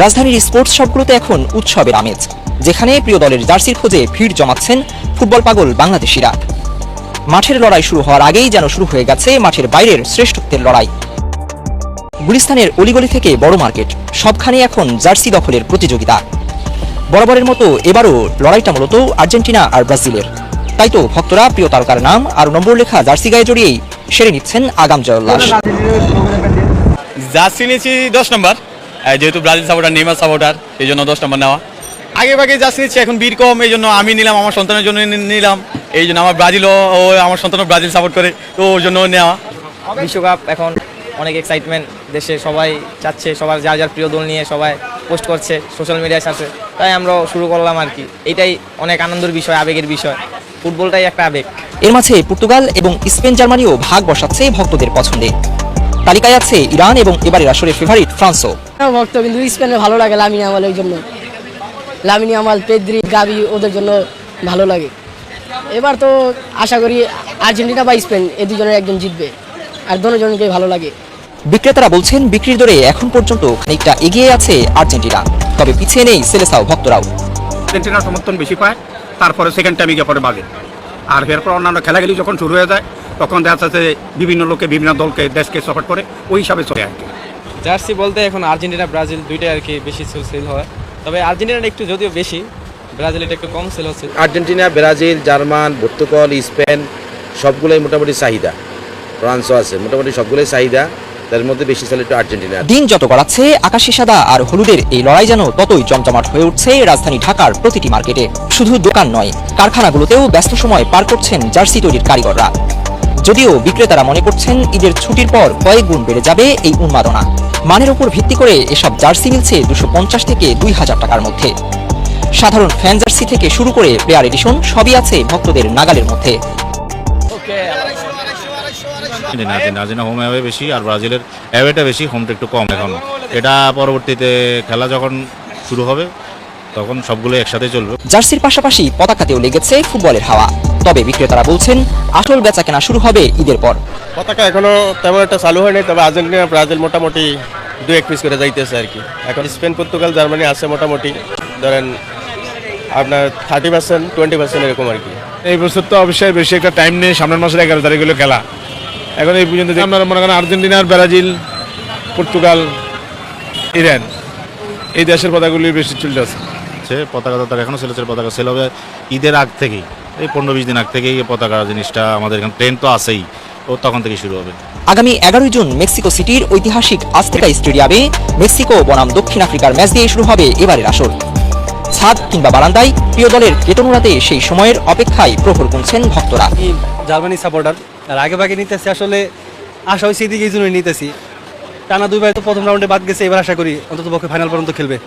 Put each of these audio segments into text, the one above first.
রাজধানীর স্পোর্টস শপগুলোতে এখন উৎসবের আমেজ, যেখানে প্রিয় দলের জার্সির খোঁজে ভিড় জমাচ্ছেন ফুটবল পাগল বাংলাদেশিরা। মাঠের লড়াই শুরু হওয়ার আগেই যেন শুরু হয়ে গেছে মাঠের বাইরের শ্রেষ্ঠত্বের লড়াই। গুলিস্তানের অলিগলি থেকে বড় মার্কেট, সবখানে এখন জার্সি দখলের প্রতিযোগিতা। বরাবরের মতো এবারও লড়াইটা মূলত আর্জেন্টিনা আর ব্রাজিলের। তাই তো ভক্তরা প্রিয় তারকার নাম আর নম্বর লেখা জার্সি গায়ে জড়িয়েই সেরে নিচ্ছেন আগাম জয়োল্লাস। জার্সি নিয়েছি 10 নম্বর, যেহেতু ব্রাজিল সাপোর্টার, নেইমার সাপোর্টার, এই জন্য 10 নম্বর নেওয়া। আগে ভাগে জার্সি নিচ্ছি, এখন ভিড় কম, এই জন্য আমি নিলাম, আমার সন্তানের জন্য নিলাম। এই জন্য আমার ব্রাজিলও, ও আমার সন্তানও ব্রাজিল সাপোর্ট করে, তো ওর জন্য নেওয়া। বিশ্বকাপ এখন অনেক এক্সাইটমেন্ট, দেশে সবাই চাচ্ছে, সবার যার যার প্রিয় দল নিয়ে সবাই পোস্ট করছে, সোশ্যাল মিডিয়ায় ছাড়ছে, তাই আমরাও শুরু করলাম আর কি। এটাই অনেক আনন্দের বিষয়, আবেগের বিষয়, ফুটবলটাই একটা আবেগ। এর মাঝে পর্তুগাল এবং স্পেন জার্মানিও ভাগ বসাচ্ছে ভক্তদের পছন্দে। তালিকায় আছে ইরান এবং এবারের আসরের ফেভারিট ফ্রান্সও। ভক্ত কিন্তু স্পেনে ভালো লাগে লামিন ইয়ামাল, ওই জন্য লামিন ইয়ামাল, পেদ্রি, গাবি ওদের জন্য ভালো লাগে। এবার তো আশা করি আর্জেন্টিনা বা স্পেন এই দুজনের একজন জিতবে, আর দুজনকে ভালো লাগে। বিক্রেতারা বলছেন বিক্রির দরে এখন পর্যন্ত খানিকটা এগিয়ে আছে আর্জেন্টিনা, তবে পিছিয়ে নেই সেলেসাও ভক্তরাও। আর্জেন্টিনার সমর্থন বেশি পায়, তারপরে সেকেন্ড টাইমে গিয়ে পরে বাগে। আর এরপর অন্যান্য খেলাগুলি যখন শুরু হয়ে যায়, তখন দেখা যাচ্ছে বিভিন্ন লোকে বিভিন্ন দলকে, দেশকে সাপোর্ট করে, ওই হিসাবে চলে আর কি। জার্সি বলতে এখন আর্জেন্টিনা ব্রাজিল দুইটাই আর কি বেশি সেল হয়, তবে আর্জেন্টিনাটা একটু যদিও বেশি, ব্রাজিলটা একটু কম সেল হচ্ছে। Argentina, Brazil, German, Portugal, Spain সবগুলোই মোটামুটি চাহিদা। ফ্রান্সও আছে, মোটামুটি সবগুলোই চাহিদা, তার মধ্যে বেশি চলে একটু আর্জেন্টিনা। দিন যত গড়াচ্ছে আকাশি সাদা আর হলুদের এই লড়াই যেন ততই জমজমাট হয়ে উঠছে রাজধানী ঢাকার প্রতিটি মার্কেটে। শুধু দোকান নয়, কারখানাগুলোতেও ব্যস্ত সময় পার করছেন জার্সি তৈরির কারিগররা। যদিও বিক্রেতারা মনে করছেন ঈদের ছুটির পর কয়েক গুণ বেড়ে যাবে এই উন্মাদনা। মানের উপর ভিত্তি করে এসব জার্সি মিলছে 250 থেকে 2000 টাকার মধ্যে। সাধারণ ফ্যান জার্সি থেকে শুরু করে প্লেয়ার এডিশন সবই আছে ভক্তদের নাগালের মধ্যে। আর্জেন্টিনা হোম অ্যাওয়ে বেশি, আর ব্রাজিলের অ্যাওয়েটা বেশি, হোমটা একটু কম এখন। এটা পরবর্তীতে খেলা যখন শুরু হবে তখন সবগুলো একসাথে চলবে। জার্সির পাশাপাশি পতাকাতেও লেগেছে ফুটবলের হাওয়া, তবে বিক্রেতারা বলছেন আসল বেচাকেনা শুরু হবে ঈদের পর। পতাকা এখনো তেমন একটা চালু হয়নি, তবে আর্জেন্টিনা ব্রাজিল মোটামুটি 2-1 পিস করে যাইতেছে আর কি। এখন স্পেন, পর্তুগাল, জার্মানি আছে মোটামুটি ধরেন আপনার 30%, 20% এরকম আর কি। এই বছর তো অবশ্যই বেশি একটা টাইম নেই, সামনের মাসের 11 তারিখ হলো খেলা। এখন এই পর্যন্ত আপনারা মনে করেন আর্জেন্টিনা, ব্রাজিল, পর্তুগাল, ইরান এই দেশের পতাকাগুলি বেশি চলতেছে। পতাকা এখনো সেলের পতাকা সেল হবে ঈদের আগ থেকেই, এই 15-20 দিন আগ থেকেই এই পতাকা জিনিসটা আমাদের এখানে ট্রেন তো আছেই, ও তখন থেকে শুরু হবে। আগামী 11 জুন মেক্সিকো সিটির ঐতিহাসিক আজতেকা স্টেডিয়ামে মেক্সিকো বনাম দক্ষিণ আফ্রিকার ম্যাচ দিয়ে শুরু হবে এবারের আসর। ছাদ কিংবা বারান্দায় প্রিয় দলের কেতনুরাতে সেই সময়ের অপেক্ষায় প্রহর গুনছেন ভক্তরা। জার্মানি সাপোর্টার, আর আগে ভাগে নিতেছি, আসলে আশা হয়েছে এদিকে এই জন্যই নিতেছি। টানা 2 বার তো প্রথম রাউন্ডে বাদ গেছে, এবার আশা করি অন্তত পক্ষে ফাইনাল পর্যন্ত খেলবে।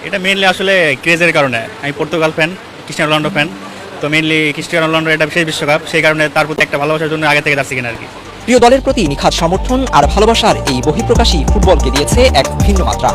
এটা মেইনলি আসলে ক্রেজের কারণে। আমি Portugal fan, Cristiano Ronaldo fan, তো মেইনলি ক্রিস্টিয়ানো রোনাল্ডো এটা বিশেষ বিশ্বকাপ, সেই কারণে তার প্রতি একটা ভালোবাসার জন্য আগে থেকে জার্সি কেনা আর কি। প্রিয় দলের প্রতি নিখাদ সমর্থন আর ভালোবাসার এই বহিঃপ্রকাশই ফুটবলকে দিয়েছে এক ভিন্ন মাত্রা।